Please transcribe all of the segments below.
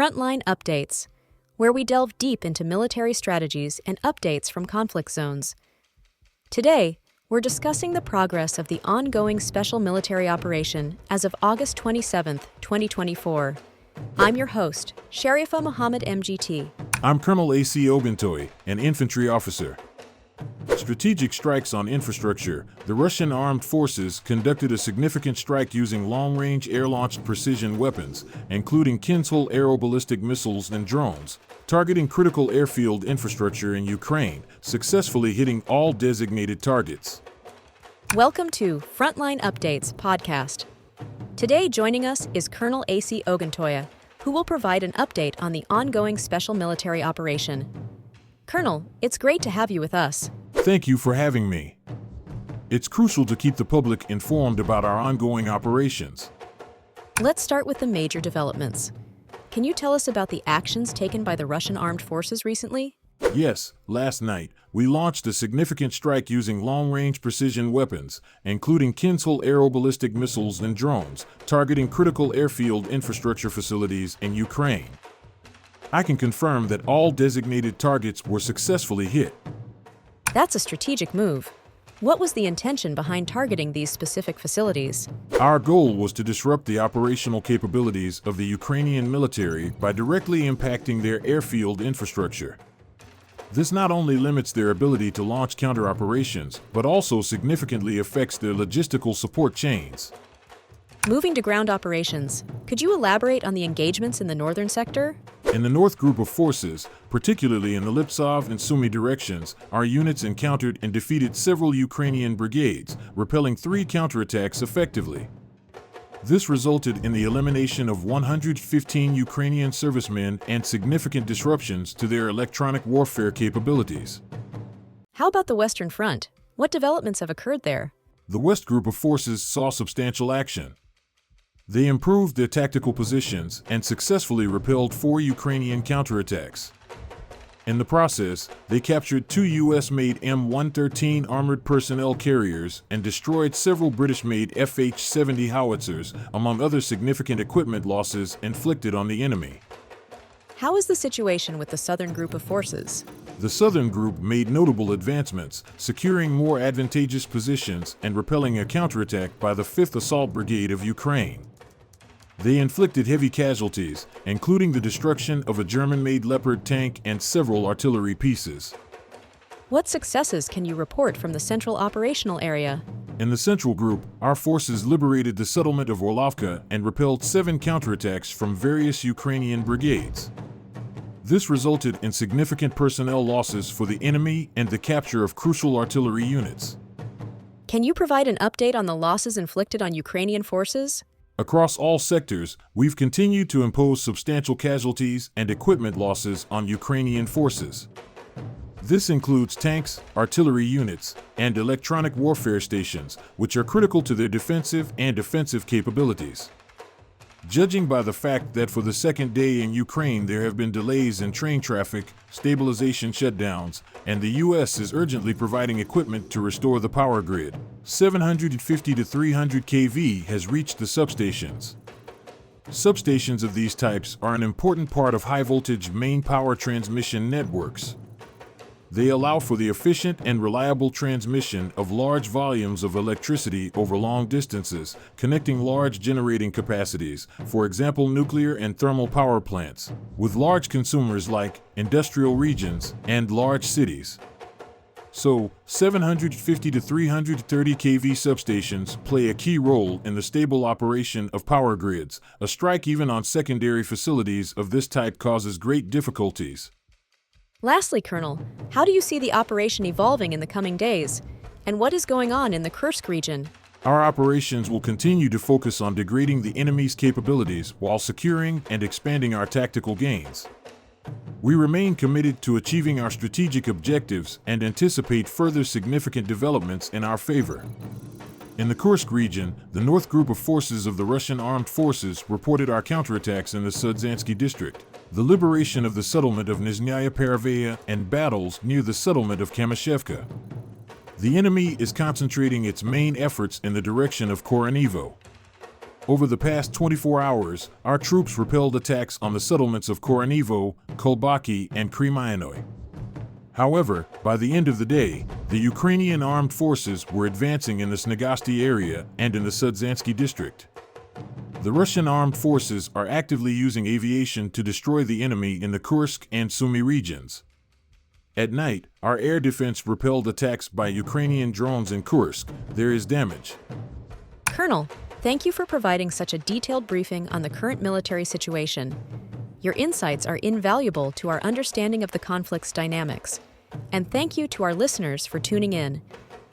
Frontline Updates, where we delve deep into military strategies and updates from conflict zones. Today, we're discussing the progress of the ongoing special military operation as of August 27, 2024. I'm your host, Sharifa Muhammad MGT. I'm Colonel AUC Oguntoye, an infantry officer. Strategic strikes on infrastructure. The Russian armed forces conducted a significant strike using long-range air-launched precision weapons, including Kinzhal aeroballistic missiles and drones, targeting critical airfield infrastructure in Ukraine, successfully hitting all designated targets. Welcome to Frontline Updates podcast. Today joining us is Colonel AUC Oguntoye, who will provide an update on the ongoing special military operation. Colonel, it's great to have you with us. Thank you for having me. It's crucial to keep the public informed about our ongoing operations. Let's start with the major developments. Can you tell us about the actions taken by the Russian armed forces recently? Yes, last night, we launched a significant strike using long-range precision weapons, including Kinzhal aeroballistic missiles and drones, targeting critical airfield infrastructure facilities in Ukraine. I can confirm that all designated targets were successfully hit. That's a strategic move. What was the intention behind targeting these specific facilities? Our goal was to disrupt the operational capabilities of the Ukrainian military by directly impacting their airfield infrastructure. This not only limits their ability to launch counter-operations, but also significantly affects their logistical support chains. Moving to ground operations, could you elaborate on the engagements in the northern sector? In the North Group of Forces, particularly in the Liptsov and Sumy directions, our units encountered and defeated several Ukrainian brigades, repelling 3 counterattacks effectively. This resulted in the elimination of 115 Ukrainian servicemen and significant disruptions to their electronic warfare capabilities. How about the Western Front? What developments have occurred there? The West Group of Forces saw substantial action. They improved their tactical positions and successfully repelled 4 Ukrainian counterattacks. In the process, they captured 2 U.S.-made M113 armored personnel carriers and destroyed several British-made FH-70 howitzers, among other significant equipment losses inflicted on the enemy. How is the situation with the Southern Group of Forces? The Southern Group made notable advancements, securing more advantageous positions and repelling a counterattack by the 5th Assault Brigade of Ukraine. They inflicted heavy casualties, including the destruction of a German-made Leopard tank and several artillery pieces. What successes can you report from the central operational area? In the Central Group, our forces liberated the settlement of Orlovka and repelled 7 counterattacks from various Ukrainian brigades. This resulted in significant personnel losses for the enemy and the capture of crucial artillery units. Can you provide an update on the losses inflicted on Ukrainian forces? Across all sectors, we've continued to impose substantial casualties and equipment losses on Ukrainian forces. This includes tanks, artillery units, and electronic warfare stations, which are critical to their defensive and offensive capabilities. Judging by the fact that for the second day in Ukraine there have been delays in train traffic, stabilization shutdowns, and the U.S. is urgently providing equipment to restore the power grid, 750 to 300 kV has reached the substations. Substations of these types are an important part of high-voltage main power transmission networks. They allow for the efficient and reliable transmission of large volumes of electricity over long distances, connecting large generating capacities, for example nuclear and thermal power plants, with large consumers like industrial regions and large cities. So, 750 to 330 kV substations play a key role in the stable operation of power grids. A strike even on secondary facilities of this type causes great difficulties. Lastly, Colonel, how do you see the operation evolving in the coming days? And what is going on in the Kursk region? Our operations will continue to focus on degrading the enemy's capabilities while securing and expanding our tactical gains. We remain committed to achieving our strategic objectives and anticipate further significant developments in our favor. In the Kursk region, the North Group of Forces of the Russian Armed Forces reported our counterattacks in the Sudzansky district, the liberation of the settlement of Nizhnaya Perovaya, and battles near the settlement of Kamyshevka. The enemy is concentrating its main efforts in the direction of Koronivo. Over the past 24 hours, our troops repelled attacks on the settlements of Koranivo, Kolbaki, and Krymainoi. However, by the end of the day, the Ukrainian armed forces were advancing in the Snegosty area and in the Sudzansky district. The Russian armed forces are actively using aviation to destroy the enemy in the Kursk and Sumy regions. At night, our air defense repelled attacks by Ukrainian drones in Kursk. There is damage. Colonel, thank you for providing such a detailed briefing on the current military situation. Your insights are invaluable to our understanding of the conflict's dynamics. And thank you to our listeners for tuning in.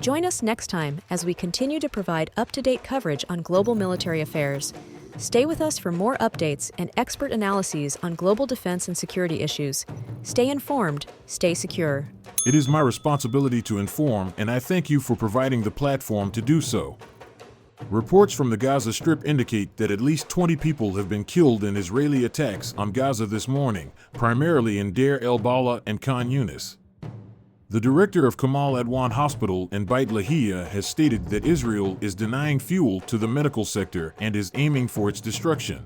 Join us next time as we continue to provide up-to-date coverage on global military affairs. Stay with us for more updates and expert analyses on global defense and security issues. Stay informed, stay secure. It is my responsibility to inform, and I thank you for providing the platform to do so. Reports from the Gaza Strip indicate that at least 20 people have been killed in Israeli attacks on Gaza this morning, primarily in Deir el-Balah and Khan Yunis. The director of Kamal Adwan Hospital in Beit Lahia has stated that Israel is denying fuel to the medical sector and is aiming for its destruction.